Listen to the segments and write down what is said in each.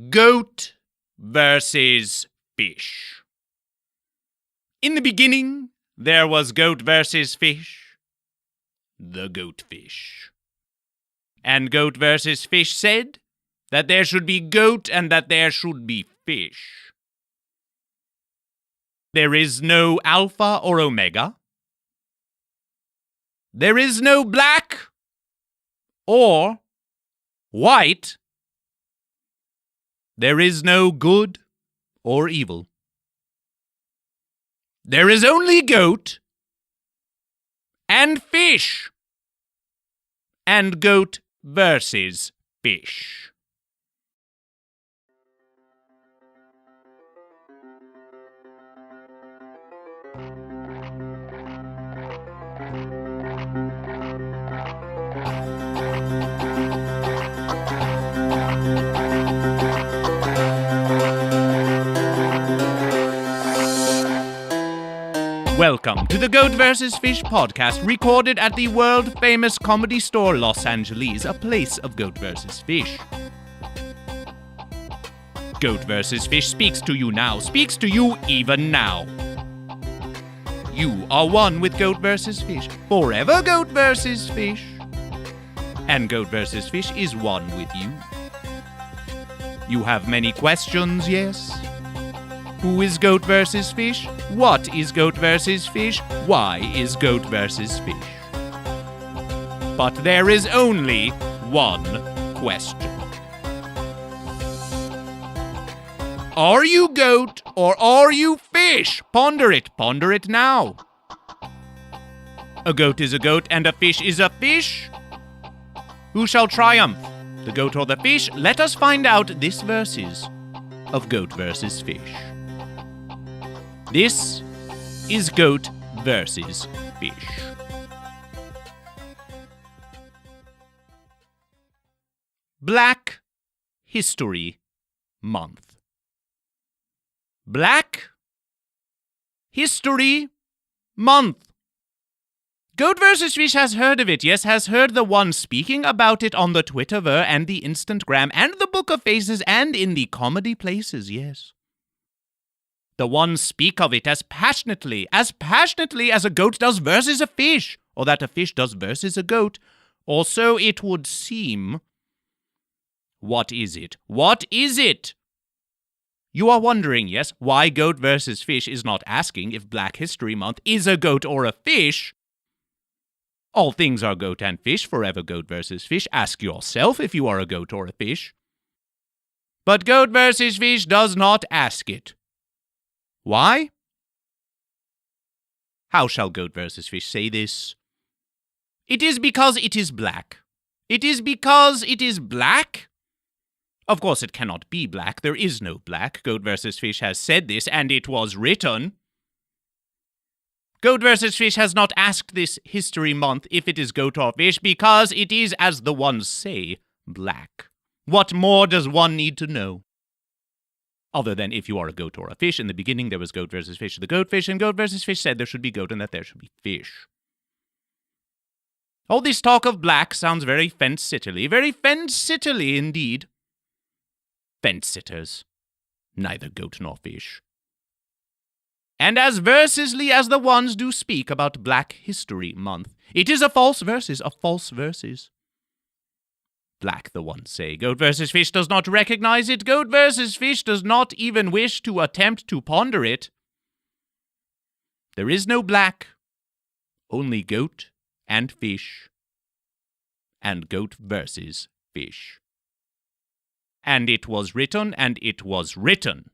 Goat versus fish. In the beginning, there was goat versus fish, the GoatVsFish. And goat versus fish said that there should be goat and that there should be fish. There is no alpha or omega. There is no black or white. There is no good or evil. There is only goat and fish. And goat versus fish. Welcome to the GoatVsFish podcast, recorded at the world-famous comedy store Los Angeles, a place of GoatVsFish. GoatVsFish speaks to you now, speaks to you even now. You are one with GoatVsFish, forever GoatVsFish. And GoatVsFish is one with you. You have many questions, yes? Who is goat versus fish? What is goat versus fish? Why is goat versus fish? But there is only one question. Are you goat or are you fish? Ponder it now. A goat is a goat and a fish is a fish. Who shall triumph, the goat or the fish? Let us find out this verses of Goat versus Fish. This is Goat versus Fish. Black History Month. Black History Month. Goat versus Fish has heard of it, yes, has heard the one speaking about it on the Twitterver and the Instantgram and the Book of Faces and in the comedy places, yes. The one speak of it as passionately as a goat does versus a fish, or that a fish does versus a goat, or so it would seem. What is it? What is it? You are wondering, yes, why Goat versus Fish is not asking if Black History Month is a goat or a fish. All things are goat and fish, forever Goat versus Fish. Ask yourself if you are a goat or a fish. But Goat versus Fish does not ask it. Why? How shall Goat versus Fish say this? It is because it is black. It is because it is black? Of course it cannot be black. There is no black. Goat versus Fish has said this, and it was written. Goat versus Fish has not asked this history month if it is goat or fish, because it is, as the ones say, black. What more does one need to know? Other than if you are a goat or a fish. In the beginning, there was Goat versus Fish, the GoatVsFish, and Goat versus Fish said there should be goat and that there should be fish. All this talk of black sounds very fence-sittily indeed. Fence-sitters, neither goat nor fish. And as versesly as the ones do speak about Black History Month, it is a false verses. Black, the ones say. Goat versus Fish does not recognize it. Goat versus Fish does not even wish to attempt to ponder it. There is no black, only goat and fish. And Goat versus Fish. And it was written, and it was written.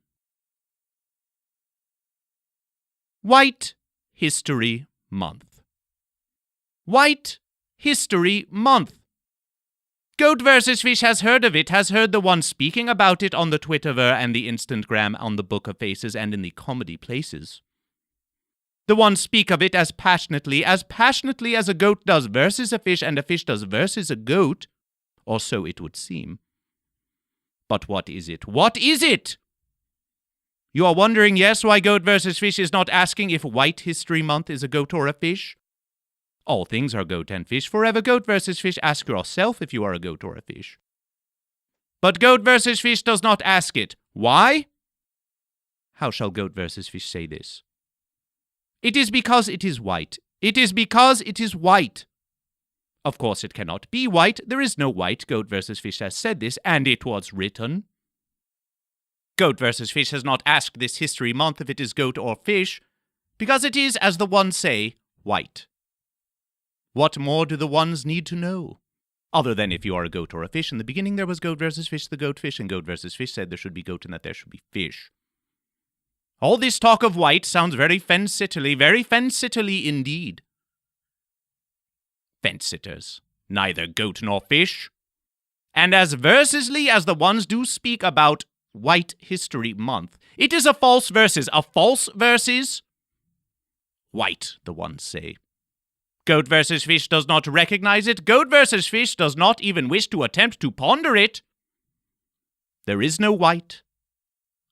White History Month. White History Month. Goat versus Fish has heard of it, has heard the one speaking about it on the Twitterver and the Instantgram, on the Book of Faces and in the comedy places. The one speak of it as passionately as a goat does versus a fish and a fish does versus a goat, or so it would seem. But what is it? What is it? You are wondering, yes, why Goat versus Fish is not asking if White History Month is a goat or a fish? All things are goat and fish, forever Goat versus Fish. Ask yourself if you are a goat or a fish. But Goat versus Fish does not ask it. Why? How shall Goat versus Fish say this? It is because it is white. It is because it is white. Of course it cannot be white. There is no white. Goat versus Fish has said this, and it was written. Goat versus Fish has not asked this history month if it is goat or fish, because it is, as the ones say, white. What more do the ones need to know? Other than if you are a goat or a fish. In the beginning there was Goat versus Fish, the goat fish, and Goat versus Fish said there should be goat and that there should be fish. All this talk of white sounds very fence-sitterly indeed. Fence-sitters, neither goat nor fish. And as versesly as the ones do speak about White History Month, it is a false versus. A false versus white, the ones say. Goat versus Fish does not recognize it. Goat versus Fish does not even wish to attempt to ponder it. There is no white,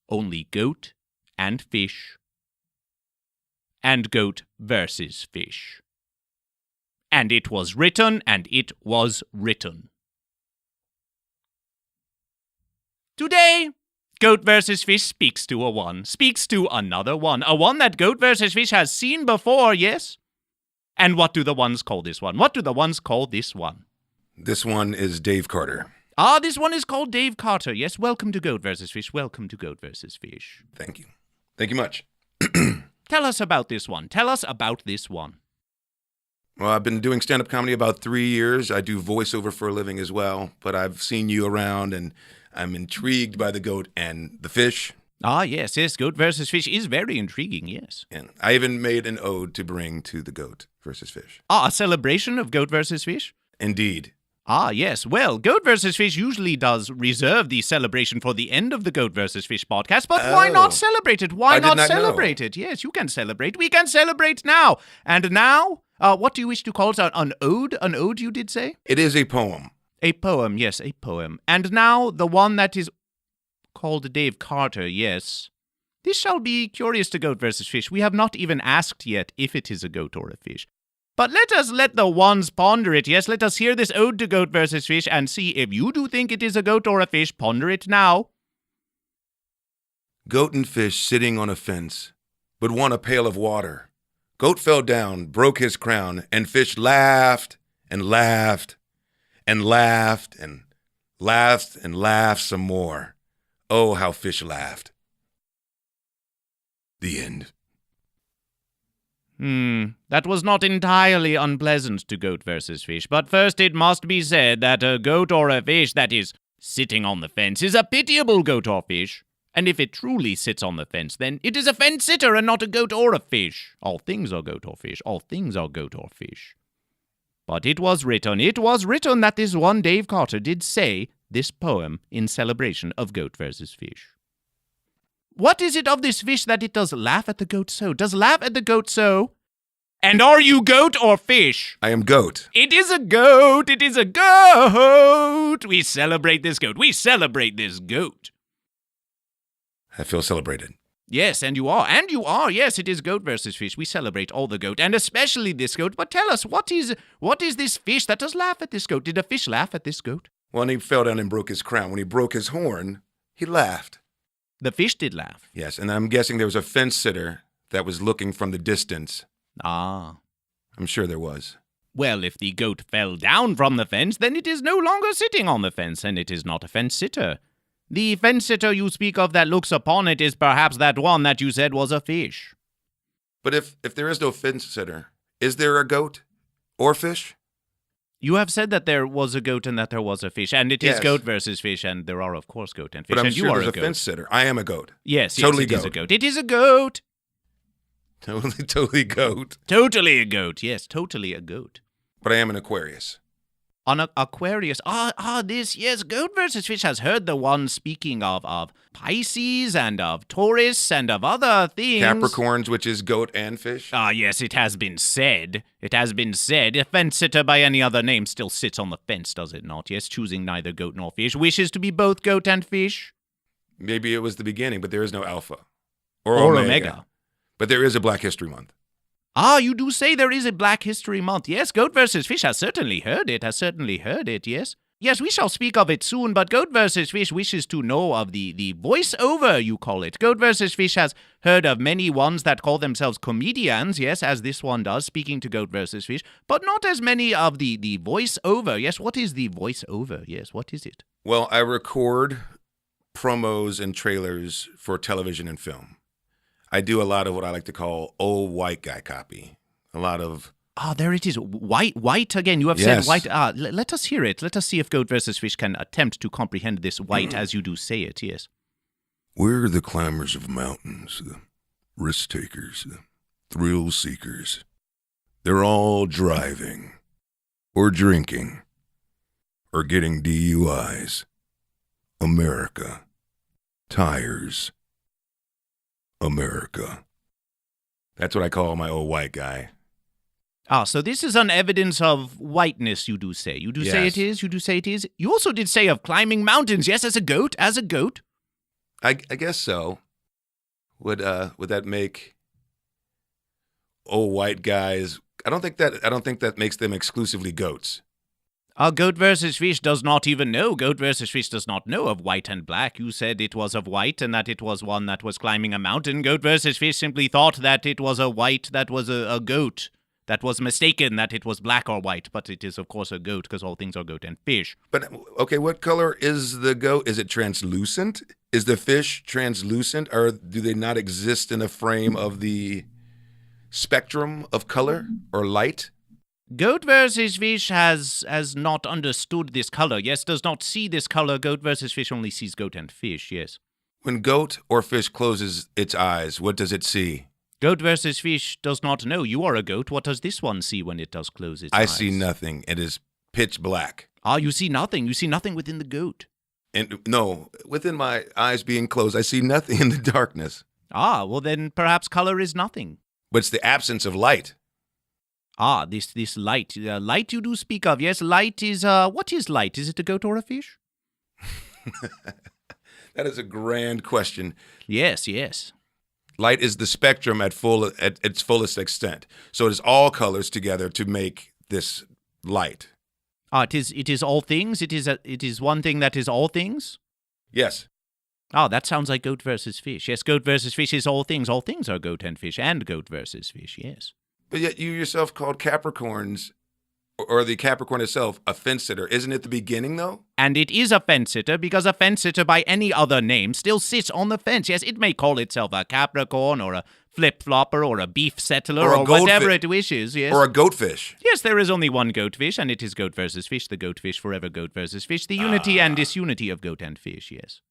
only goat and fish. And Goat versus Fish. And it was written, and it was written. Today, Goat versus Fish speaks to a one, speaks to another one, a one that Goat versus Fish has seen before, yes? And what do the ones call this one? What do the ones call this one? This one is Dave Carter. Ah, this one is called Dave Carter. Yes, welcome to Goat versus Fish. Welcome to Goat versus Fish. Thank you. Thank you much. Tell us about this one. Tell us about this one. Well, I've been doing stand-up comedy about 3 years. I do voiceover for a living as well, but I've seen you around, and I'm intrigued by the goat and the fish. Ah, yes, Goat versus Fish is very intriguing, yes. And I even made an ode to bring to the goat versus fish. Ah, a celebration of Goat versus Fish? Indeed. Ah, yes. Well, Goat versus Fish usually does reserve the celebration for the end of the Goat versus Fish podcast, but why not celebrate it? Why not celebrate it? Yes, you can celebrate. We can celebrate now. And now, what do you wish to call it? An ode? An ode, you did say? It is a poem. A poem, yes, a poem. And now, the one that is called Dave Carter, yes. This shall be curious to Goat versus Fish. We have not even asked yet if it is a goat or a fish. But let the ones ponder it, yes? Let us hear this ode to Goat versus Fish and see if you do think it is a goat or a fish. Ponder it now. Goat and fish sitting on a fence, but want a pail of water. Goat fell down, broke his crown, and fish laughed and laughed and laughed and laughed and laughed some more. Oh, how fish laughed. The end. That was not entirely unpleasant to Goat versus Fish, but first it must be said that a goat or a fish that is sitting on the fence is a pitiable goat or fish. And if it truly sits on the fence, then it is a fence-sitter and not a goat or a fish. All things are goat or fish. All things are goat or fish. But it was written that this one Dave Carter did say this poem in celebration of Goat versus Fish. What is it of this fish that it does laugh at the goat so? Does laugh at the goat so? And are you goat or fish? I am goat. It is a goat. It is a goat. We celebrate this goat. We celebrate this goat. I feel celebrated. Yes, and you are. And you are. Yes, it is Goat versus Fish. We celebrate all the goat, and especially this goat. But tell us, what is this fish that does laugh at this goat? Did a fish laugh at this goat? When he fell down and broke his crown, when he broke his horn, he laughed. The fish did laugh. Yes, and I'm guessing there was a fence sitter that was looking from the distance. Ah. I'm sure there was. Well, if the goat fell down from the fence, then it is no longer sitting on the fence, and it is not a fence-sitter. The fence-sitter you speak of that looks upon it is perhaps that one that you said was a fish. But if there is no fence sitter, is there a goat or fish? You have said that there was a goat and that there was a fish, and it is Goat versus Fish, and there are, of course, goat and fish. But I'm and sure you are there's a goat. fence sitter. I am a goat. Yes, totally it goat. Is a goat. It is a goat. Totally goat. Totally a goat. Yes, totally a goat. But I am an Aquarius. On Aquarius. Yes, Goat versus Fish has heard the one speaking of Pisces and of Taurus and of other things. Capricorns, which is goat and fish? Yes, it has been said. It has been said. A fence-sitter by any other name still sits on the fence, does it not? Yes, choosing neither goat nor fish. Wishes to be both goat and fish. Maybe it was the beginning, but there is no alpha. Or omega. But there is a Black History Month. You do say there is a Black History Month. Yes, Goat versus Fish has certainly heard it, yes. Yes, we shall speak of it soon, but Goat vs. Fish wishes to know of the voiceover, you call it. Goat vs. Fish has heard of many ones that call themselves comedians, yes, as this one does, speaking to Goat vs. Fish, but not as many of the voiceover. Yes, what is the voiceover? Yes, what is it? Well, I record promos and trailers for television and film. I do a lot of what I like to call old white guy copy. A lot of... Ah, there it is. White again. You have said white. Let us hear it. Let us see if Goat vs. Fish can attempt to comprehend this white as you do say it, yes. We're the climbers of mountains, the risk takers, the thrill seekers. They're all driving, or drinking, or getting DUIs. America. Tires. America. That's what I call my old white guy. Ah, so this is an evidence of whiteness, you do say. You do say it is? You do say it is? You also did say of climbing mountains, yes, as a goat? As a goat? I guess so. Would that make old white guys... I don't think that makes them exclusively goats. Goat vs. Fish does not even know. Goat vs. Fish does not know of white and black. You said it was of white and that it was one that was climbing a mountain. Goat vs. Fish simply thought that it was a white that was a goat. That was mistaken that it was black or white, but it is, of course, a goat because all things are goat and fish. But, okay, what color is the goat? Is it translucent? Is the fish translucent, or do they not exist in a frame of the spectrum of color or light? Goat vs. Fish has not understood this color, yes, does not see this color. Goat vs. Fish only sees goat and fish, yes. When goat or fish closes its eyes, what does it see? Goat vs. Fish does not know. You are a goat. What does this one see when it does close its eyes? I see nothing. It is pitch black. Ah, you see nothing. You see nothing within the goat. And no, within my eyes being closed, I see nothing in the darkness. Ah, well then perhaps color is nothing. But it's the absence of light. Ah, this light. Light you do speak of. Yes, light is, what is light? Is it a goat or a fish? That is a grand question. Yes, yes. Light is the spectrum at its fullest extent. So it is all colors together to make this light. Ah, it is all things? It is one thing that is all things? Yes. Oh, that sounds like Goat vs. Fish. Yes, Goat vs. Fish is all things. All things are goat and fish, and Goat vs. Fish, yes. But yet you yourself called Capricorns, or the Capricorn itself, a fence sitter. Isn't it the beginning, though? And it is a fence sitter, because a fence sitter by any other name still sits on the fence. Yes, it may call itself a Capricorn, or a flip-flopper, or a beef settler, or whatever it wishes, yes. Or a goatfish. Yes, there is only one goatfish, and it is Goat vs. Fish, the goatfish forever Goat vs. Fish, the unity and disunity of goat and fish, yes.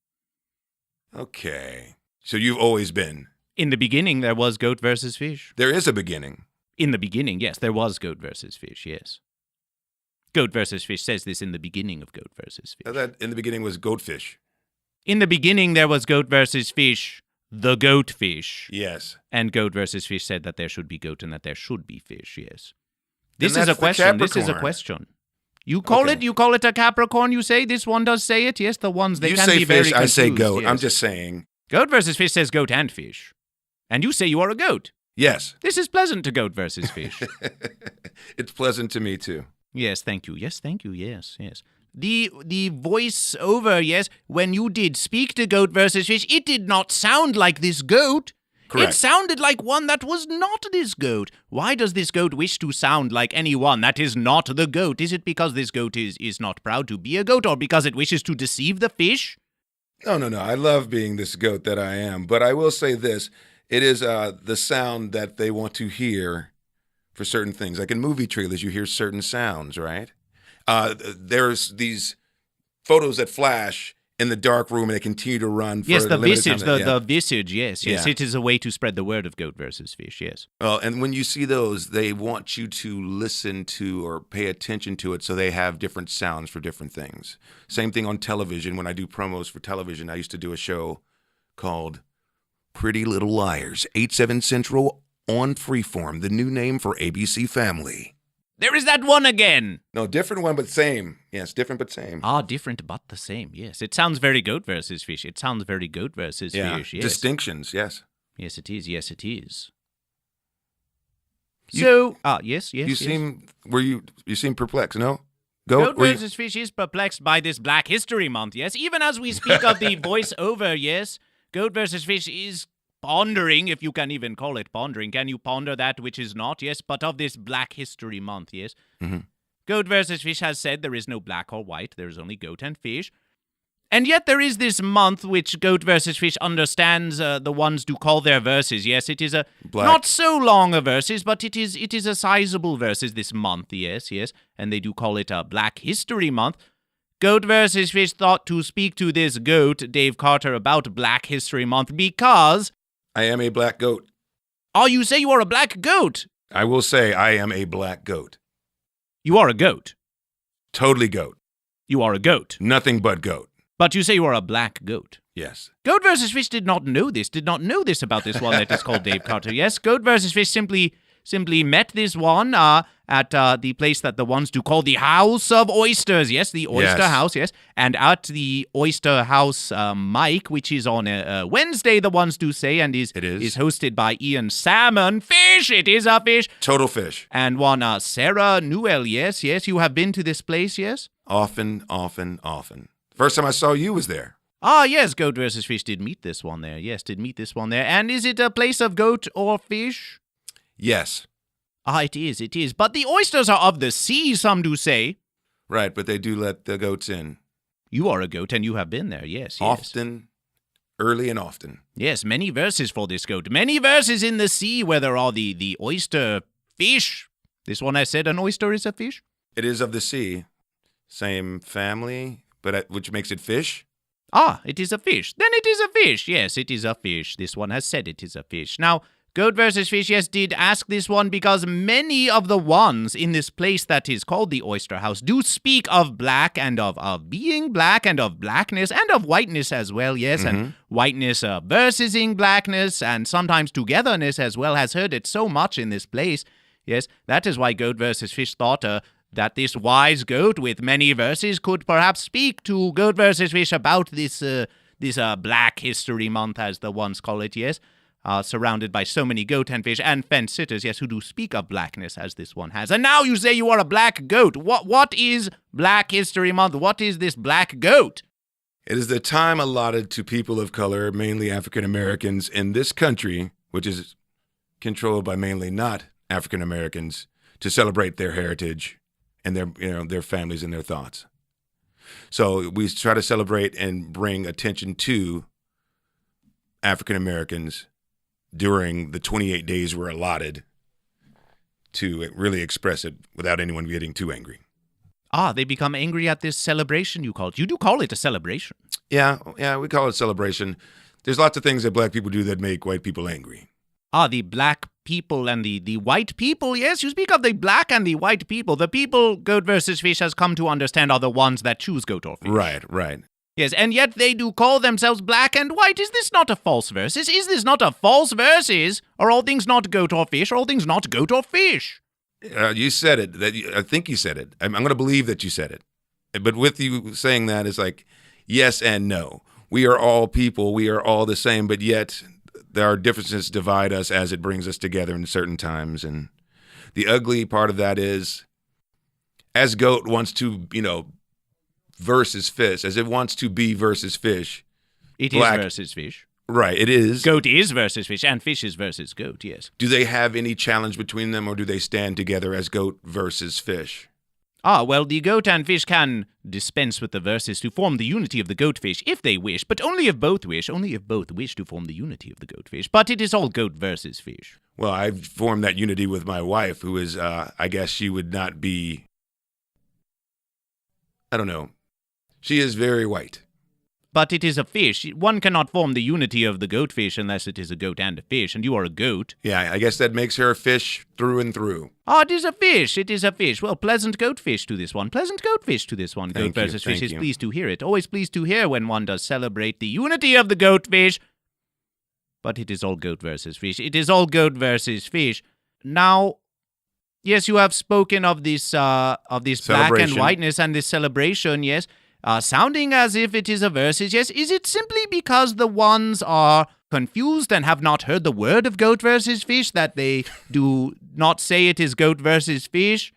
Okay. So you've always been. In the beginning, there was Goat vs. Fish. There is a beginning. In the beginning, yes, there was Goat vs. Fish, yes. Goat vs. Fish says this in the beginning of Goat vs. Fish. That in the beginning was goatfish. In the beginning, there was Goat vs. Fish, the goatfish. Yes. And Goat vs. Fish said that there should be goat and that there should be fish, yes. This is a question. This is a question. You call it a Capricorn, you say? This one does say it? Yes, the ones, they can be very confused. You say fish, I say goat. Yes. I'm just saying. Goat vs. Fish says goat and fish. And you say you are a goat. Yes. This is pleasant to Goat vs. Fish. It's pleasant to me, too. Yes, thank you. Yes, thank you. Yes, yes. The voice over, yes, when you did speak to Goat vs. Fish, it did not sound like this goat. Correct. It sounded like one that was not this goat. Why does this goat wish to sound like anyone that is not the goat? Is it because this goat is not proud to be a goat, or because it wishes to deceive the fish? No. I love being this goat that I am. But I will say this. It is the sound that they want to hear for certain things. Like in movie trailers, you hear certain sounds, right? There's these photos that flash in the dark room and they continue to run for yes, the visage, time. the visage, yes. Yeah. It is a way to spread the word of Goat vs. Fish, yes. Well, and when you see those, they want you to listen to or pay attention to it, so they have different sounds for different things. Same thing on television. When I do promos for television, I used to do a show called Pretty Little Liars, 8/7 Central on Freeform, the new name for ABC Family. There is that one again. No, different one, but same. Yes, different but same. Ah, different but the same. Yes, it sounds very Goat vs. Fish. It sounds very Goat vs. Fish. Yes. Distinctions. Yes. Yes, it is. Yes, it is. You yes. You seem perplexed. No. Goat versus Fish is perplexed by this Black History Month, yes? Even as we speak of the voiceover, yes? Goat versus Fish is pondering, if you can even call it pondering. Can you ponder that which is not? Yes, but of this Black History Month, yes? Mm-hmm. Goat versus Fish has said there is no black or white. There is only goat and fish. And yet there is this month which Goat versus Fish understands the ones do call their verses. Yes, it is a not so long a verses, but it is a sizable verses this month. Yes. And they do call it a Black History Month. Goat versus Fish thought to speak to this goat, Dave Carter, about Black History Month because... I am a black goat. Oh, you say you are a black goat? I will say I am a black goat. You are a goat. Totally goat. You are a goat. Nothing but goat. But you say you are a black goat. Yes. Goat versus Fish did not know this about this one that is called Dave Carter. Yes, Goat versus Fish simply met this one at the place that the ones do call the House of Oysters. Yes, the Oyster House, yes. And at the Oyster House mic, which is on a Wednesday, the ones do say, and is hosted by Ian Salmon. Fish, it is a fish. Total fish. And one Sarah Newell, yes. You have been to this place, yes? Often. First time I saw you was there. Ah, yes, Goat versus Fish did meet this one there. Yes, did meet this one there. And is it a place of goat or fish? Yes. Ah, it is. But the oysters are of the sea, some do say. Right, but they do let the goats in. You are a goat, and you have been there, yes. Often, early and often. Yes, many verses for this goat. Many verses in the sea where there are the oyster fish. This one has said an oyster is a fish? It is of the sea. Same family, but which makes it fish? Ah, it is a fish. Then it is a fish. Yes, it is a fish. This one has said it is a fish. Now, Goat versus Fish, yes, did ask this one because many of the ones in this place that is called the Oyster House do speak of black and of being black and of blackness and of whiteness as well, yes, and whiteness versusing blackness and sometimes togetherness as well, has heard it so much in this place. Yes, that is why Goat versus Fish thought that this wise goat with many verses could perhaps speak to Goat versus Fish about this Black History Month, as the ones call it, yes, surrounded by so many goat and fish and fence sitters, yes, who do speak of blackness as this one has. And now you say you are a black goat. What is Black History Month? What is this black goat? It is the time allotted to people of color, mainly African Americans, in this country, which is controlled by mainly not African Americans, to celebrate their heritage and their families and their thoughts. So we try to celebrate and bring attention to African Americans during the 28 days we're allotted to really express it without anyone getting too angry. Ah, they become angry at this celebration you call it. You do call it a celebration. Yeah, we call it a celebration. There's lots of things that black people do that make white people angry. Ah, the black people and the white people. Yes, you speak of the black and the white people. The people Goat versus Fish has come to understand are the ones that choose goat or fish. Right. Yes, and yet they do call themselves black and white. Is this not a false versus? Is this not a false versus? Are all things not goat or fish? Are all things not goat or fish? You said it. I think you said it. I'm going to believe that you said it. But with you saying that, it's like yes and no. We are all people. We are all the same, but yet there are differences divide us as it brings us together in certain times. And the ugly part of that is, as goat wants to, versus fish, as it wants to be versus fish. It is versus fish. Right, it is. Goat is versus fish, and fish is versus goat, yes. Do they have any challenge between them, or do they stand together as goat versus fish? Ah, well, the goat and fish can dispense with the verses to form the unity of the goatfish, if they wish, but only if both wish to form the unity of the goatfish. But it is all goat versus fish. Well, I've formed that unity with my wife, who is, I guess she would not be, I don't know. She is very white. But it is a fish. One cannot form the unity of the goatfish unless it is a goat and a fish, and you are a goat. Yeah, I guess that makes her a fish through and through. Ah, it is a fish. It is a fish. Well, pleasant goatfish to this one. Pleasant goatfish to this one. Goat versus fish is pleased to hear it. Always pleased to hear when one does celebrate the unity of the goatfish. But it is all goat versus fish. It is all goat versus fish. Now, yes, you have spoken of this black and whiteness and this celebration, yes. Sounding as if it is a versus, yes. Is it simply because the ones are confused and have not heard the word of goat versus fish that they do not say it is goat versus fish?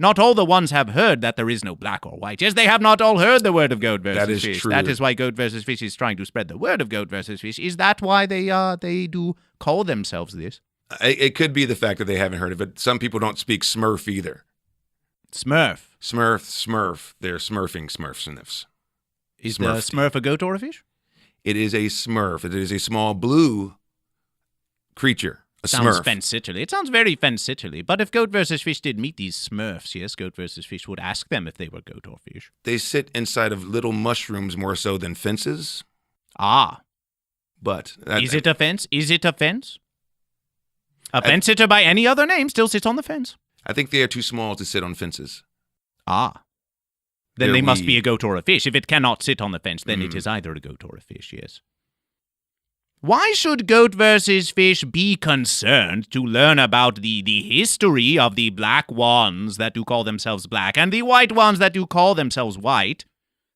Not all the ones have heard that there is no black or white. Yes, they have not all heard the word of goat versus That is fish. true. That is why Goat versus Fish is trying to spread the word of goat versus fish. Is that why they do call themselves this? It could be the fact that they haven't heard of it. Some people don't speak Smurf either. Smurf. Smurf. They're smurfing Smurfs. Is the Smurf a goat or a fish? It is a Smurf. It is a small blue creature. A Sounds Smurf. fancitterly. It sounds very fancitterly. But if Goat versus Fish did meet these Smurfs, yes, Goat versus Fish would ask them if they were goat or fish. They sit inside of little mushrooms more so than fences. Ah. But Is it a fence? Is it a fence? A fence sitter by any other name still sits on the fence. I think they are too small to sit on fences. Ah. Then They're they must wee. be a goat or a fish. If it cannot sit on the fence, then it is either a goat or a fish, yes. Why should Goat versus Fish be concerned to learn about the history of the black ones that do call themselves black and the white ones that do call themselves white?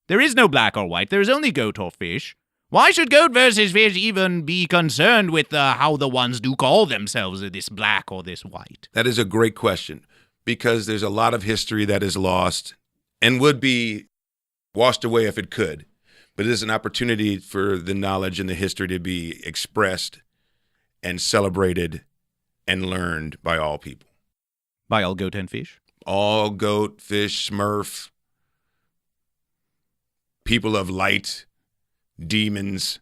There is no black or white. There is only goat or fish. Why should Goat versus Fish even be concerned with how the ones do call themselves this black or this white? That is a great question, because there's a lot of history that is lost and would be washed away if it could. But it is an opportunity for the knowledge and the history to be expressed and celebrated and learned by all people. By all goat and fish? All goat, fish, Smurf, people of light, demons,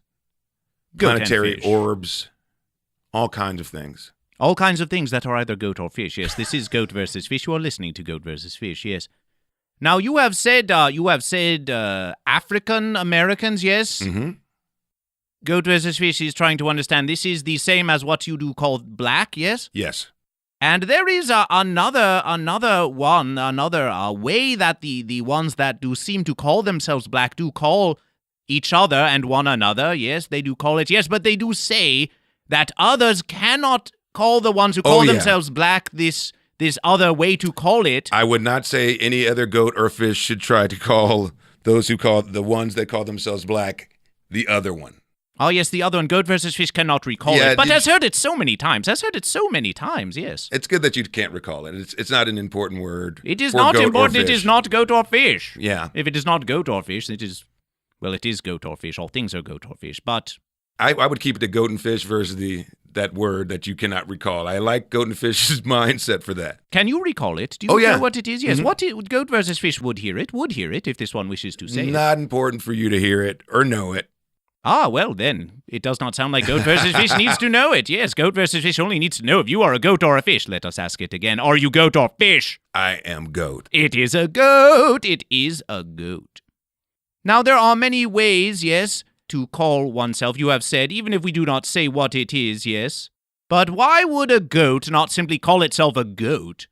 Goat and planetary fish. orbs, all kinds of things. All kinds of things that are either goat or fish. Yes, this is Goat versus Fish. You are listening to Goat versus Fish, yes. Now, you have said African Americans, yes? Mm-hmm. Goat versus Fish is trying to understand this is the same as what you do call black, yes? Yes. And there is another way that the ones that do seem to call themselves black do call each other and one another. Yes, they do call it. Yes, but they do say that others cannot call the ones who call themselves black this other way to call it. I would not say any other goat or fish should try to call those who call the ones that call themselves black the other one. Oh, yes, the other one, Goat versus Fish, cannot recall it, but has heard it so many times. Yes. It's good that you can't recall it. It's not an important word. It is for not goat or important. It fish. is not goat or fish. Yeah. If it is not goat or fish, it is goat or fish. All things are goat or fish, but... I would keep it to goat and fish versus that word that you cannot recall. I like goat and fish's mindset for that. Can you recall it? Do you know what it is? Yes. Mm-hmm. Goat versus Fish would hear it if this one wishes to say it. Not important for you to hear it or know it. Ah, well, then, it does not sound like Goat versus Fish needs to know it. Yes, Goat versus Fish only needs to know if you are a goat or a fish. Let us ask it again. Are you goat or fish? I am goat. It is a goat. It is a goat. Now, there are many ways, yes, to call oneself. You have said, even if we do not say what it is, yes. But why would a goat not simply call itself a goat?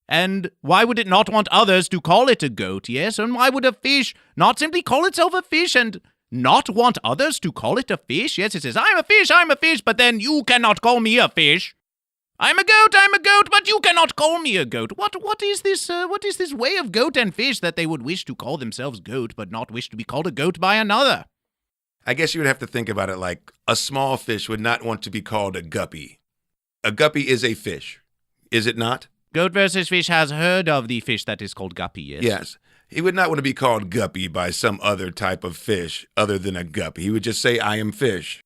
And why would it not want others to call it a goat, yes? And why would a fish not simply call itself a fish and not want others to call it a fish? Yes, it says, I'm a fish, but then you cannot call me a fish. I'm a goat, but you cannot call me a goat. What is this way of goat and fish that they would wish to call themselves goat, but not wish to be called a goat by another? I guess you would have to think about it like a small fish would not want to be called a guppy. A guppy is a fish, is it not? Goat versus Fish has heard of the fish that is called guppy, yes? Yes. He would not want to be called guppy by some other type of fish other than a guppy. He would just say, I am fish.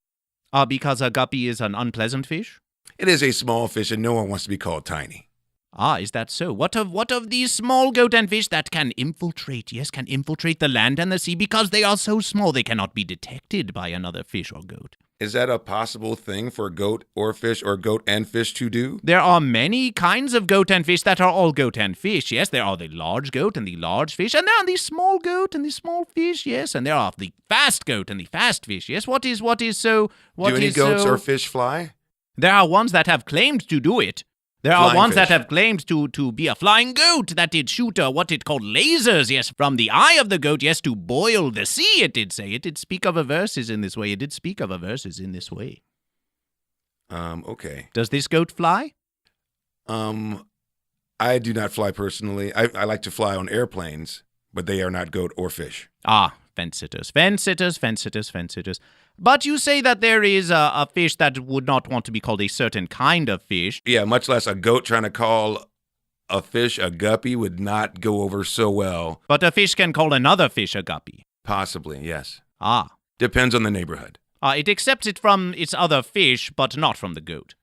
Because a guppy is an unpleasant fish? It is a small fish and no one wants to be called tiny. Ah, is that so? What of these small goat and fish that can infiltrate the land and the sea because they are so small they cannot be detected by another fish or goat? Is that a possible thing for goat or fish or goat and fish to do? There are many kinds of goat and fish that are all goat and fish. Yes, there are the large goat and the large fish, and there are the small goat and the small fish. Yes, and there are the fast goat and the fast fish. Yes, what is so? Do any goats or fish fly? There are ones that have claimed to do it. There are Flying ones fish. that have claimed to be a flying goat that did shoot what it called lasers, yes, from the eye of the goat, yes, to boil the sea, it did say. It did speak of a verses in this way. Okay. Does this goat fly? I do not fly personally. I like to fly on airplanes, but they are not goat or fish. Ah, fence sitters. But you say that there is a fish that would not want to be called a certain kind of fish. Yeah, much less a goat trying to call a fish a guppy would not go over so well. But a fish can call another fish a guppy. Possibly, yes. Ah. Depends on the neighborhood. It accepts it from its other fish, but not from the goat.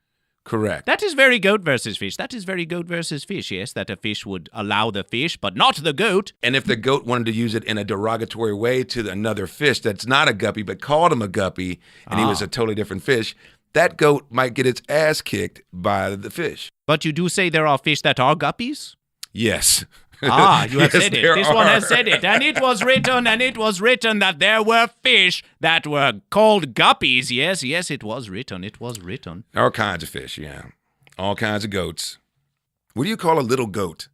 Correct. That is very goat versus fish. That is very goat versus fish, yes, that a fish would allow the fish, but not the goat. And if the goat wanted to use it in a derogatory way to another fish that's not a guppy, but called him a guppy, and he was a totally different fish, that goat might get its ass kicked by the fish. But you do say there are fish that are guppies? Yes. You have Yes, said it. there This one has are. said it. And it was written that there were fish that were called guppies. Yes, it was written. All kinds of fish, yeah. All kinds of goats. What do you call a little goat?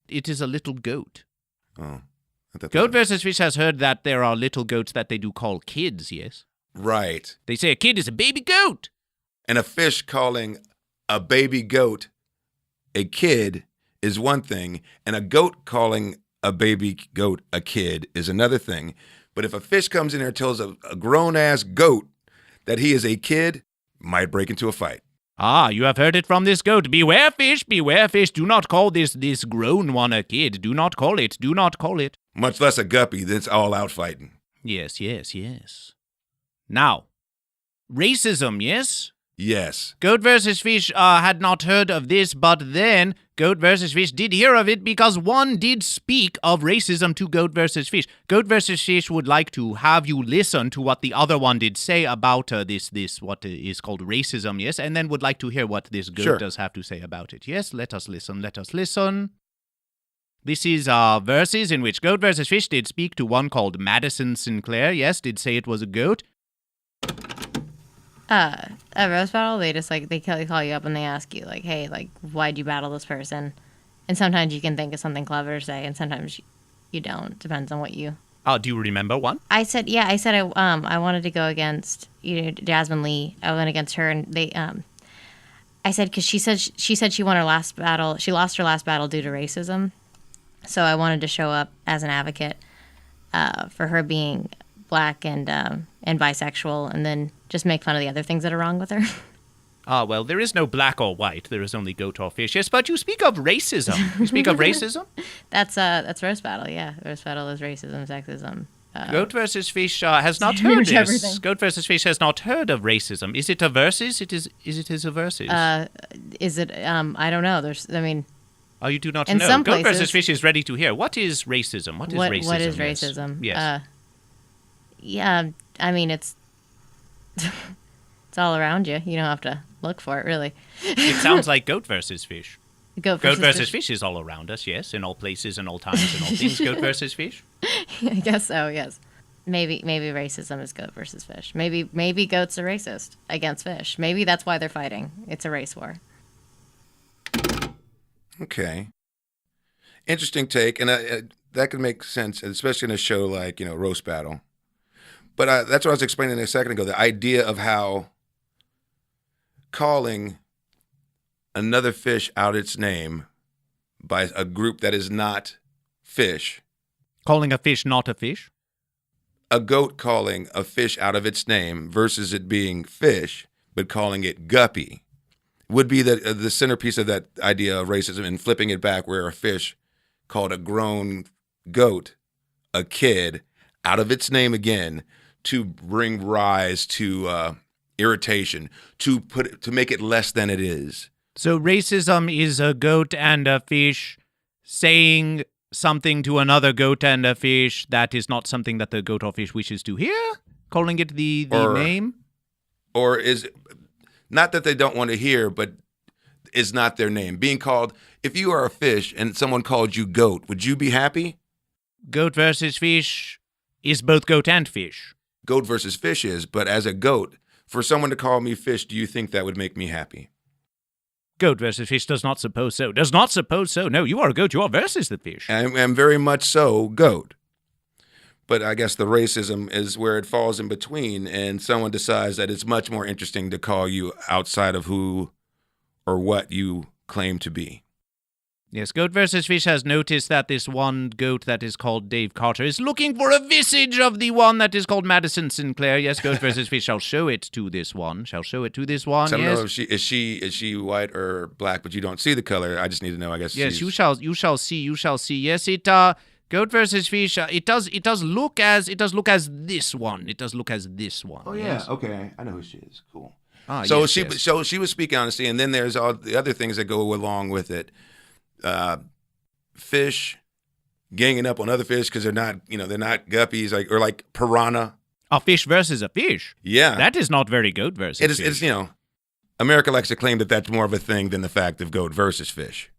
It is a little goat. Oh. Goat versus fish has heard that there are little goats that they do call kids, yes? Right. They say a kid is a baby goat. And a fish calling a baby goat a kid is one thing, and a goat calling a baby goat a kid is another thing. But if a fish comes in there and tells a grown-ass goat that he is a kid, might break into a fight. You have heard it from this goat. Beware fish, do not call this grown one a kid. Do not call it. Much less a guppy that's all out fighting. Yes. Now, racism, yes? Yes. Goat versus fish had not heard of this, but then Goat versus fish did hear of it because one did speak of racism to Goat versus fish. Goat versus fish would like to have you listen to what the other one did say about this what is called racism, yes? And then would like to hear what this goat does have to say about it. Yes, let us listen. This is verses in which Goat versus fish did speak to one called Madison Sinclair, yes, did say it was a goat. A roast battle, they just they call you up and they ask you hey, why'd you battle this person? And sometimes you can think of something clever to say, and sometimes you don't. Depends on what you. Do you remember one? I said I wanted to go against Jasmine Lee. I went against her, and they I said because she said she won her last battle. She lost her last battle due to racism, so I wanted to show up as an advocate for her being black and bisexual, and then just make fun of the other things that are wrong with her. Well, there is no black or white. There is only goat or fish. Yes, but you speak of racism. That's roast battle, yeah. Roast battle is racism, sexism. Goat versus fish has not heard this. Everything. Goat versus fish has not heard of racism. Is it a versus? Is it a versus? Is it, I don't know. You do not in know. Some Goat places, versus fish is ready to hear. What is racism? What is racism? Yes. It's it's all around you. You don't have to look for it, really. It sounds like goat versus fish. Goat versus fish is all around us, yes, in all places, in all times, in all things. Goat versus fish? I guess so, yes. Maybe racism is goat versus fish. Maybe goats are racist against fish. Maybe that's why they're fighting. It's a race war. Okay. Interesting take, and that could make sense, especially in a show like, Roast Battle. But that's what I was explaining a second ago, the idea of how calling another fish out its name by a group that is not fish. Calling a fish not a fish? A goat calling a fish out of its name versus it being fish, but calling it guppy, would be the centerpiece of that idea of racism, and flipping it back where a fish called a grown goat a kid out of its name again to bring rise to irritation, to make it less than it is. So racism is a goat and a fish saying something to another goat and a fish that is not something that the goat or fish wishes to hear, calling it the name? Or is not that they don't want to hear, but is not their name. Being called, if you are a fish and someone called you goat, would you be happy? Goat versus fish is both goat and fish. Goat versus fish is, but as a goat, for someone to call me fish, do you think that would make me happy? Goat versus fish does not suppose so. Does not suppose so. No, you are a goat. You are versus the fish. I'm very much so goat. But I guess the racism is where it falls in between, and someone decides that it's much more interesting to call you outside of who or what you claim to be. Yes, Goat vs. Fish has noticed that this one goat that is called Dave Carter is looking for a visage of the one that is called Madison Sinclair. Yes, Goat vs. Fish shall show it to this one. So I don't know if is she white or black, but you don't see the color. I just need to know. I guess. Yes, you shall see. Yes, Goat vs. Fish. It does look as this one. Oh yeah. Yes. Okay. I know who she is. Cool. So she was speaking honestly, and then there's all the other things that go along with it. Fish ganging up on other fish because they're not guppies like piranha. A fish versus a fish. Yeah, that is not very goat versus fish. It's America likes to claim that that's more of a thing than the fact of goat versus fish.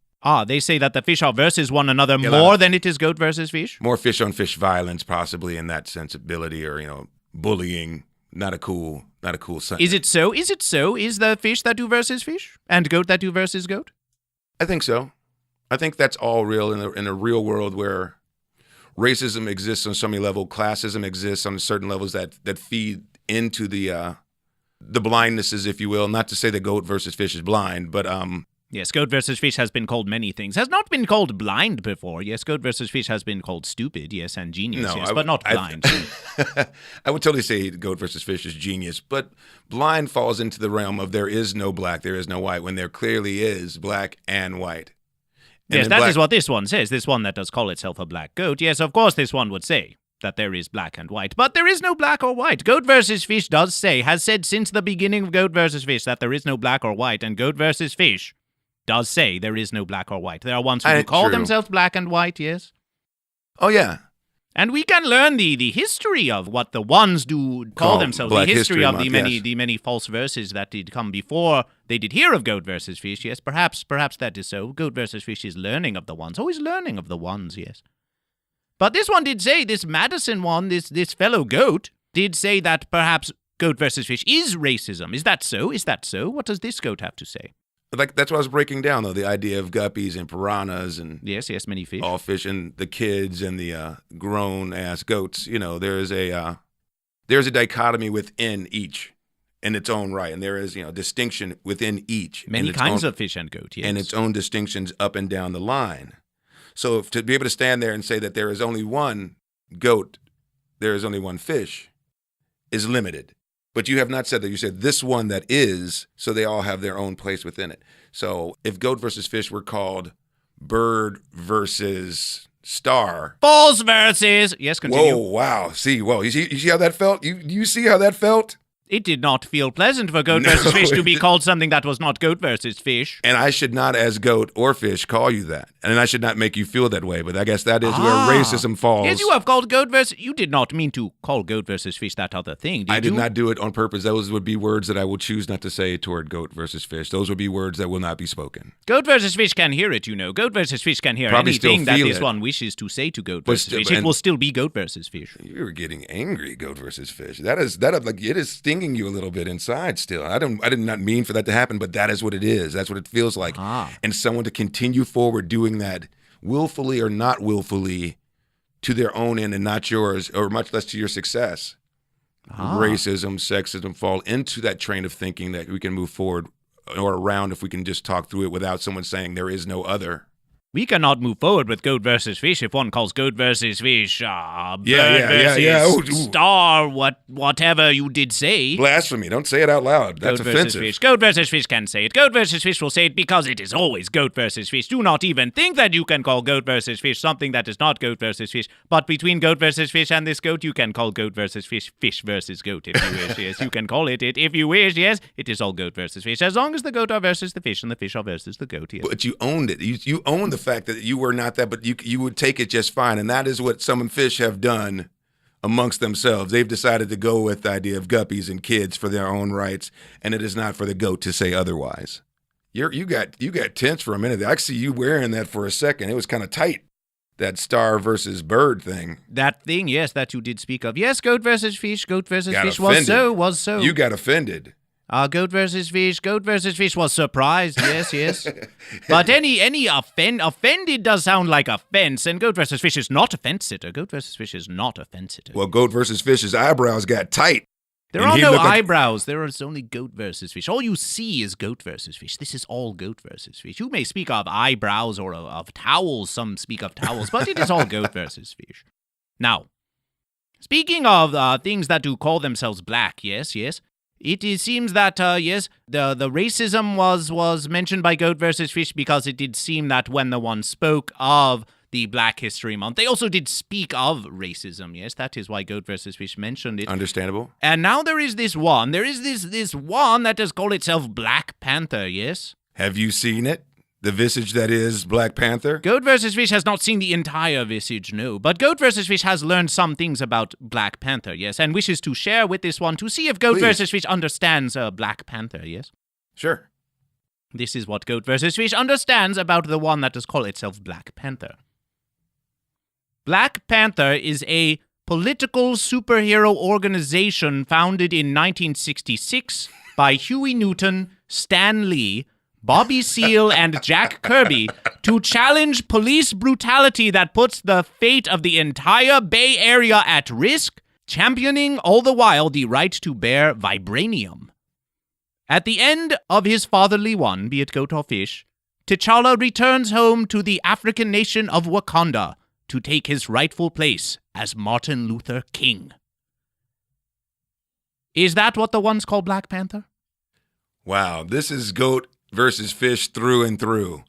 They say that the fish are versus one another more than it is goat versus fish. More fish on fish violence, possibly in that sensibility, or bullying. Not a cool sentence. Is it so? Is the fish that do versus fish and goat that do versus goat? I think so. I think that's all real in a real world where racism exists on so many levels, classism exists on certain levels that feed into the blindnesses, if you will. Not to say that goat versus fish is blind, but yes, goat versus fish has been called many things. Has not been called blind before. Yes, goat versus fish has been called stupid, yes, and genius, but not blind. I would totally say goat versus fish is genius, but blind falls into the realm of there is no black, there is no white, when there clearly is black and white. Yes, that is what this one says. This one that does call itself a black goat. Yes, of course this one would say that there is black and white, but there is no black or white. Goat versus Fish has said since the beginning of Goat versus Fish that there is no black or white, and Goat versus Fish does say there is no black or white. There are ones who call themselves black and white, yes. Oh, yeah. And we can learn the history of what the ones do call themselves, the history of the many false verses that did come before they did hear of Goat versus Fish. Yes, perhaps that is so. Goat versus Fish is learning of the ones, always learning of the ones, yes. But this one did say, this Madison one, this fellow goat, did say that perhaps Goat versus Fish is racism. Is that so? What does this goat have to say? Like, that's what I was breaking down, though, the idea of guppies and piranhas and yes, many fish, all fish, and the kids and the grown ass goats. There's a dichotomy within each in its own right, and there is distinction within each. Many kinds of fish and goat, yes, and its own distinctions up and down the line. So to be able to stand there and say that there is only one goat, there is only one fish, is limited. But you have not said that. You said this one that is, so they all have their own place within it. So if goat versus fish were called bird versus star. False versus. Yes, continue. Whoa, wow. You see how that felt? You see how that felt? It did not feel pleasant for Goat versus Fish to be called something that was not Goat versus Fish. And I should not, as goat or fish, call you that. And I should not make you feel that way. But I guess that is where racism falls. Yes, you have called Goat versus... You did not mean to call Goat versus Fish that other thing, did you? I did not do it on purpose. Those would be words that I will choose not to say toward Goat versus Fish. Those would be words that will not be spoken. Goat versus Fish can hear it, Goat versus Fish can hear anything that this one wishes to say to Goat versus Fish. It will still be Goat versus Fish. You're getting angry, Goat versus Fish. That it is stinging you a little bit inside still. I did not mean for that to happen, but that is what it is. That's what it feels like. And someone to continue forward doing that willfully or not willfully to their own end and not yours, or much less to your success. Racism, sexism fall into that train of thinking that we can move forward or around if we can just talk through it without someone saying there is no other. We cannot move forward with Goat versus Fish if one calls Goat versus Fish bird versus star, whatever you did say. Blasphemy. Don't say it out loud. That's offensive. Goat versus Fish can say it. Goat versus Fish will say it because it is always Goat versus Fish. Do not even think that you can call Goat versus Fish something that is not Goat versus Fish. But between Goat versus Fish and this goat, you can call Goat versus Fish Fish versus Goat if you wish. Yes, you can call it if you wish. Yes, it is all Goat versus Fish. As long as the goat are versus the fish and the fish are versus the goat. Yes. But you owned it. You owned the fact that you were not that, but you would take it just fine. And that is what some fish have done amongst themselves. They've decided to go with the idea of guppies and kids for their own rights, and it is not for the goat to say otherwise. You got tense for a minute. I see you wearing that for a second. It was kind of tight, that star versus bird thing. That thing, yes, that you did speak of. Yes, Goat versus Fish offended. was so. You got offended. Goat versus Fish was surprised, yes. But any offended does sound like offense, and Goat versus Fish is not a fence-sitter. Goat versus Fish is not a fence-sitter. Well, Goat versus Fish's eyebrows got tight. There And are he no looked like- eyebrows. There is only goat versus fish. All you see is goat versus fish. This is all goat versus fish. You may speak of eyebrows or of towels. Some speak of towels, but it is all goat versus fish. Now, speaking of things that do call themselves black, yes. Seems that, yes, the racism was mentioned by Goat versus Fish because it did seem that when the one spoke of the Black History Month, they also did speak of racism, yes? That is why Goat versus Fish mentioned it. Understandable. And now there is this one. There is this one that does call itself Black Panther, yes? Have you seen it? The visage that is Black Panther? Goat versus Fish has not seen the entire visage, no. But Goat versus Fish has learned some things about Black Panther, yes, and wishes to share with this one to see if Goat Please. versus Fish understands Black Panther, yes? Sure. This is what Goat versus Fish understands about the one that does call itself Black Panther. Black Panther is a political superhero organization founded in 1966 by Huey Newton, Stan Lee, Bobby Seale, and Jack Kirby to challenge police brutality that puts the fate of the entire Bay Area at risk, championing all the while the right to bear vibranium. At the end of his fatherly one, be it goat or fish, T'Challa returns home to the African nation of Wakanda to take his rightful place as Martin Luther King. Is that what the ones call Black Panther? Wow, this is Goat versus Fish through and through.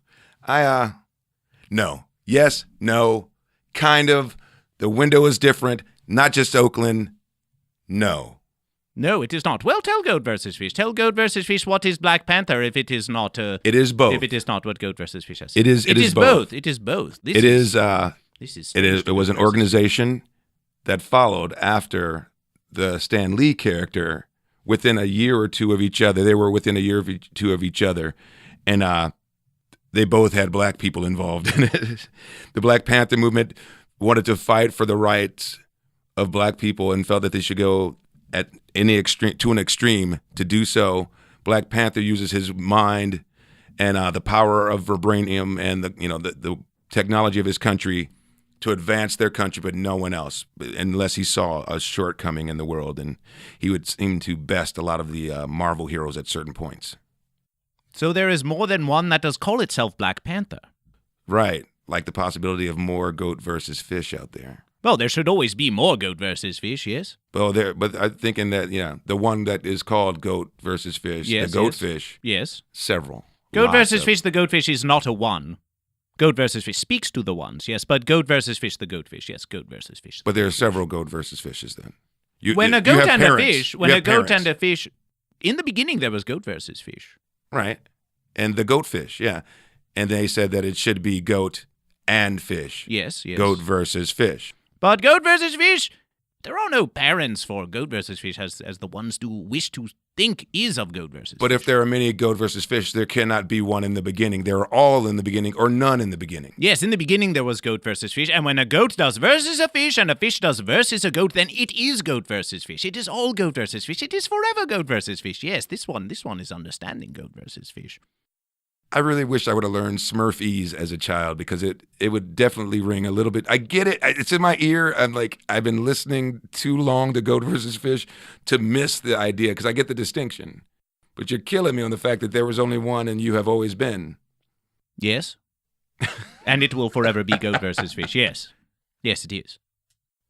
No. Yes, no, kind of. The window is different, not just Oakland. No. No, it is not. Well, tell Goat versus Fish. Tell Goat versus Fish what is Black Panther if it is not... It is both. If it is not what Goat versus Fish has. It is both. It is both. It was an organization that followed after the Stan Lee character within a year or two of each other. They were within a year or two of each other, and they both had black people involved in it. The Black Panther movement wanted to fight for the rights of black people and felt that they should go at any extreme to an extreme to do so. Black Panther uses his mind and the power of vibranium and the technology of his country to advance their country, but no one else, unless he saw a shortcoming in the world, and he would seem to best a lot of the Marvel heroes at certain points. So there is more than one that does call itself Black Panther. Right, like the possibility of more Goat versus Fish out there. Well, there should always be more Goat versus Fish, yes? Well, but I'm thinking that, the one that is called Goat versus Fish, yes, the Goatfish, yes. Several. Goat versus Fish, the Goatfish is not a one. Goat versus Fish speaks to the ones, yes, but Goat versus Fish, the Goatfish, yes, Goat versus Fish. But there are several Goat versus Fishes then. When a goat and a fish, in the beginning there was Goat versus Fish. Right, and the Goatfish, yeah. And they said that it should be Goat and Fish. Yes. Goat versus Fish. But Goat versus Fish, there are no parents for Goat versus Fish as the ones do wish to think is of Goat versus Fish. But if there are many Goat versus Fish, there cannot be one in the beginning. There are all in the beginning or none in the beginning. Yes, in the beginning there was Goat versus Fish, and when a goat does versus a fish and a fish does versus a goat, then it is Goat versus Fish. It is all Goat versus Fish. It is forever Goat versus Fish. Yes, this one is understanding Goat versus Fish. I really wish I would have learned Smurfese as a child because it would definitely ring a little bit. I get it. It's in my ear. I've been listening too long to Goat versus Fish to miss the idea because I get the distinction. But you're killing me on the fact that there was only one and you have always been. Yes. And it will forever be Goat versus Fish. Yes. Yes, it is.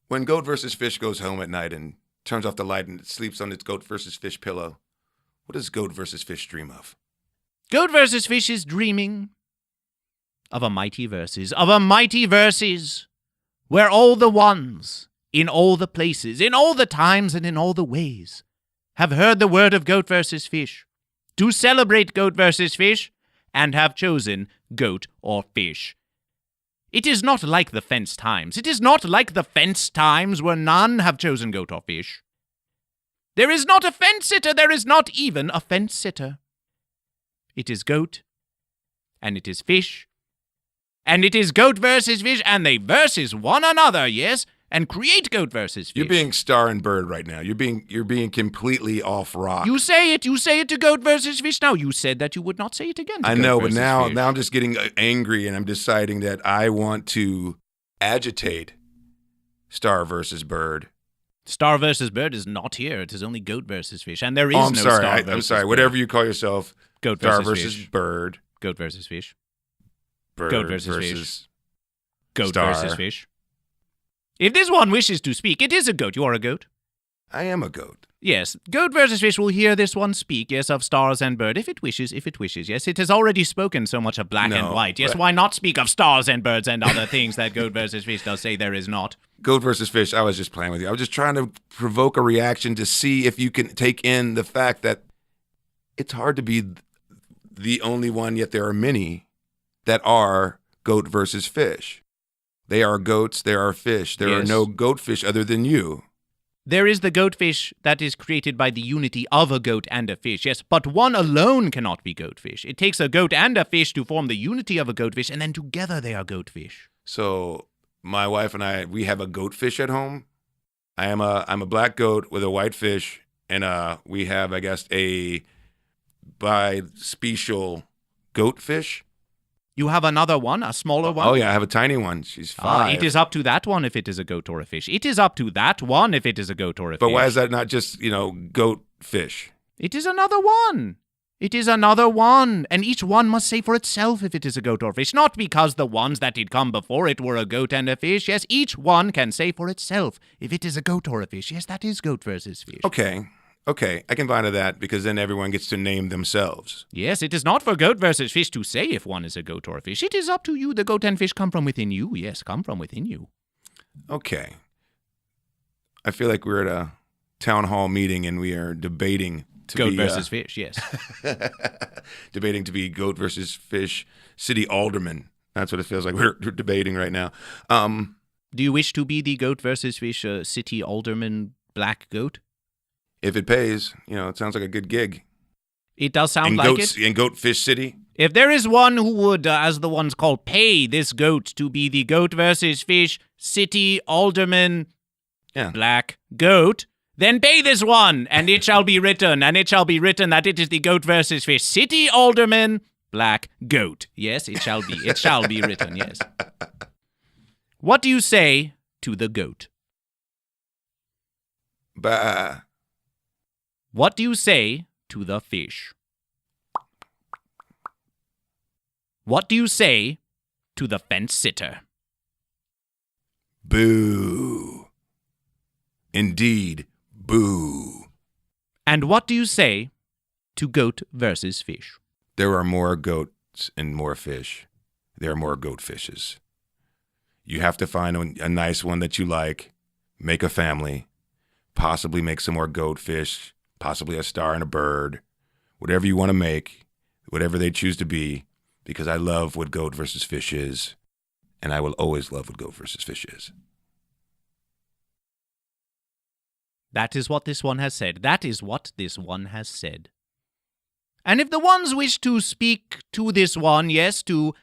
When Goat versus Fish goes home at night and turns off the light and sleeps on its Goat versus Fish pillow, what does Goat versus Fish dream of? Goat versus Fish is dreaming of a mighty verses, where all the ones, in all the places, in all the times and in all the ways, have heard the word of Goat versus Fish, to celebrate Goat versus Fish, and have chosen Goat or Fish. It is not like the fence times. It is not like the fence times where none have chosen Goat or Fish. There is not a fence sitter, there is not even a fence sitter. It is goat, and it is fish, and it is Goat versus Fish, and they versus one another, yes, and create Goat versus Fish. You're being Star and Bird right now. You're being completely off rock. You say it to Goat versus Fish. Now you said that you would not say it again. To I Goat know, but versus now Fish. I'm just getting angry, and I'm deciding that I want to agitate Star versus Bird Star versus bird is not here. It is only goat versus fish. And there is I'm no sorry. star I'm versus sorry. bird. Whatever you call yourself. Goat Star versus versus fish. bird. Goat versus fish. Bird Goat versus fish. Goat star. versus fish. If this one wishes to speak, it is a goat. You are a goat. I am a goat. Yes, goat versus fish will hear this one speak, yes, of stars and bird, if it wishes, yes. It has already spoken so much of black and white. Yes, why not speak of stars and birds and other things that goat versus fish does say there is not? Goat versus fish, I was just playing with you. I was just trying to provoke a reaction to see if you can take in the fact that it's hard to be the only one, yet there are many that are goat versus fish. They are goats, there are fish. There are no goatfish other than you. There is the goatfish that is created by the unity of a goat and a fish, yes, but one alone cannot be goatfish. It takes a goat and a fish to form the unity of a goatfish, and then together they are goatfish. So my wife and I, we have a goatfish at home. I'm a black goat with a white fish, and we have, I guess, a bispecial goatfish. You have another one, a smaller one? Oh, yeah, I have a tiny one. She's 5. It is up to that one if it is a goat or a fish. It is up to that one if it is a goat or a fish. But why is that not just, goat fish? It is another one. It is another one. And each one must say for itself if it is a goat or a fish. Not because the ones that did come before it were a goat and a fish. Yes, each one can say for itself if it is a goat or a fish. Yes, that is goat versus fish. Okay, I can buy into that because then everyone gets to name themselves. Yes, it is not for goat versus fish to say if one is a goat or a fish. It is up to you. The goat and fish come from within you. Yes, come from within you. Okay. I feel like we're at a town hall meeting and we are debating to goat be... versus fish, yes. Debating to be goat versus fish city alderman. That's what it feels like we're debating right now. Do you wish to be the goat versus fish city alderman black goat? If it pays, it sounds like a good gig. It does sound like it. In Goatfish City? If there is one who would, as the ones called, pay this goat to be the goat versus fish city alderman black goat, then pay this one, and it shall be written, that it is the goat versus fish city alderman black goat. Yes, it shall be. It shall be written, yes. What do you say to the goat? Bah. What do you say to the fish? What do you say to the fence sitter? Boo. Indeed, boo. And what do you say to goat versus fish? There are more goats and more fish. There are more goatfishes. You have to find a nice one that you like, make a family, possibly make some more goatfish, possibly a star and a bird, whatever you want to make, whatever they choose to be, because I love what goat versus fish is, and I will always love what goat versus fish is. That is what this one has said. That is what this one has said. And if the ones wish to speak to this one, yes, to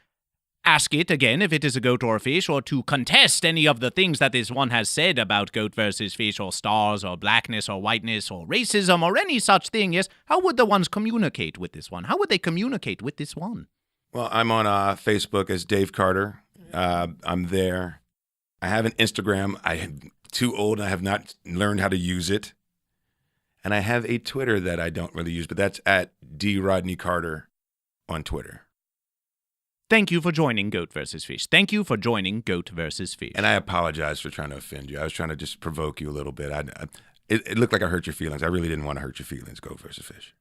ask it again if it is a goat or a fish, or to contest any of the things that this one has said about goat versus fish, or stars, or blackness, or whiteness, or racism, or any such thing, yes, how would the ones communicate with this one? How would they communicate with this one? Well, I'm on Facebook as Dave Carter. I'm there. I have an Instagram. I am too old and I have not learned how to use it. And I have a Twitter that I don't really use, but that's at DRodneyCarter on Twitter. Thank you for joining Goat vs. Fish. Thank you for joining Goat vs. Fish. And I apologize for trying to offend you. I was trying to just provoke you a little bit. It looked like I hurt your feelings. I really didn't want to hurt your feelings, Goat vs. Fish.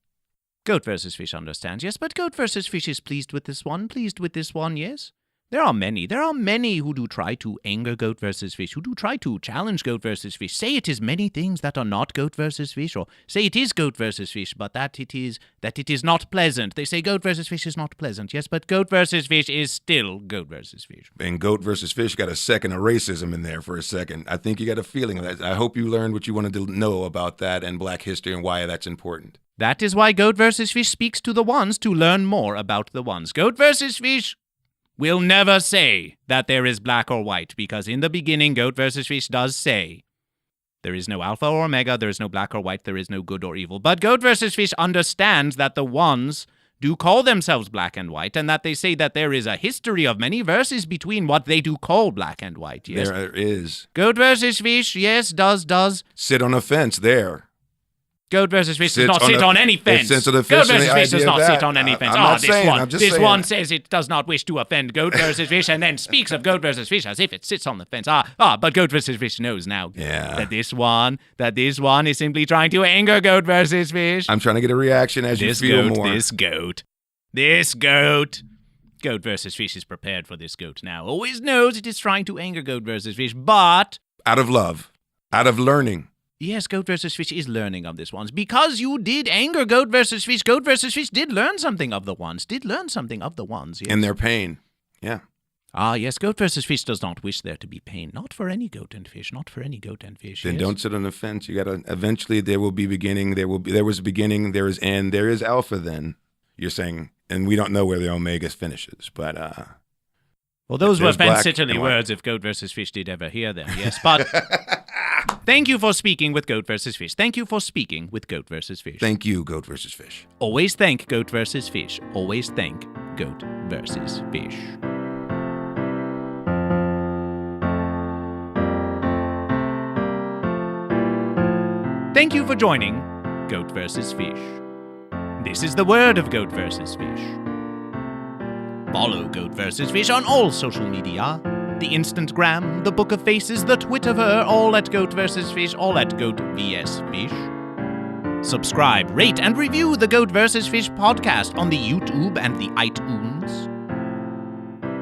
Goat vs. Fish understands, yes, but Goat vs. Fish is pleased with this one, yes. There are many who do try to anger Goat vs. Fish, who do try to challenge Goat vs. Fish, say it is many things that are not Goat vs. Fish, or say it is Goat vs. Fish, but that it is not pleasant. They say Goat vs. Fish is not pleasant, yes, but Goat vs. Fish is still Goat vs. Fish. And Goat vs. Fish got a second of racism in there for a second. I think you got a feeling of that. I hope you learned what you wanted to know about that and Black history and why that's important. That is why Goat vs. Fish speaks to the ones to learn more about the ones. Goat vs. Fish will never say that there is black or white, because in the beginning, Goat vs. Fish does say there is no alpha or omega, there is no black or white, there is no good or evil. But Goat vs. Fish understands that the ones do call themselves black and white, and that they say that there is a history of many verses between what they do call black and white, yes? There is. Goat versus fish, yes, does. Sit on a fence there. Goat versus fish does not sit on any fence. It sits on the Goat fence and versus the fish does idea not of sit that. on any fence. I'm not This saying, one, I'm just this saying. one says it does not wish to offend goat versus fish, and then speaks of goat versus fish as if it sits on the fence. But goat versus fish knows now that this one is simply trying to anger goat versus fish. I'm trying to get a reaction as you feel more. This goat. Goat versus fish is prepared for this goat now. Always knows it is trying to anger goat versus fish, but Out of love. Out of learning. yes, Goat vs. Fish is learning of this once. Because you did anger Goat vs. Fish, Goat vs. Fish did learn something of the ones. Yes. And their pain. Yeah. Yes, Goat vs. Fish does not wish there to be pain. Not for any goat and fish. Then Yes. don't sit on the fence. You gotta, eventually there will be beginning, there was beginning, there is end, there is alpha then. You're saying, and we don't know where the omega finishes, but Well, those were there's black fancitly and white. words if Goat vs. Fish did ever hear them, yes. But thank you for speaking with Goat vs. Fish. Thank you, Goat versus Fish. Always thank Goat vs. Fish. Always thank Goat vs. Fish. Thank you for joining Goat vs. Fish. This is the word of Goat vs. Fish. Follow Goat vs. Fish on all social media. The Instantgram, the Book of Faces, the Twitterver, all at Goat vs. Fish, all at GoatVsFish. Subscribe, rate, and review the Goat vs. Fish podcast on the YouTube and the iTunes.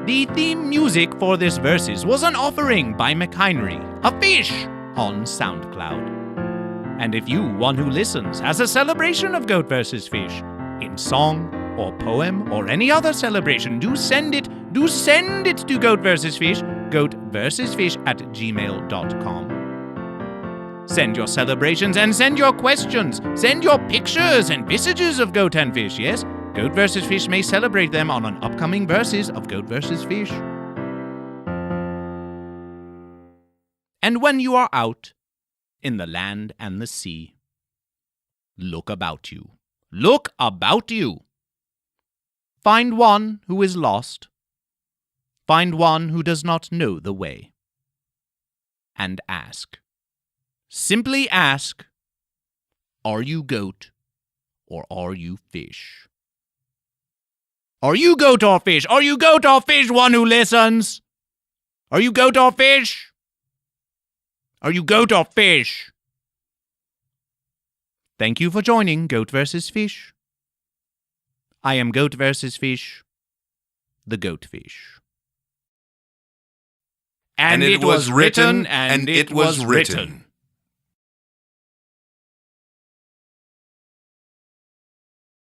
The theme music for this verses was an offering by Mchinery, a fish, on Soundcloud. And if you, one who listens, has a celebration of Goat vs. Fish, in song or poem or any other celebration, do send it to GoatVsFish, GoatVsFish@gmail.com. Send your celebrations and send your questions. Send your pictures and messages of goat and fish, yes? Goat vs. Fish may celebrate them on an upcoming verses of Goat vs. Fish. And when you are out in the land and the sea, look about you. Look about you. Find one who is lost. Find one who does not know the way. And ask. Simply ask, are you goat or are you fish? Are you goat or fish? Are you goat or fish, one who listens? Are you goat or fish? Are you goat or fish? Thank you for joining Goat vs. Fish. I am Goat vs. Fish, the Goat Fish. And it was written, and it was written.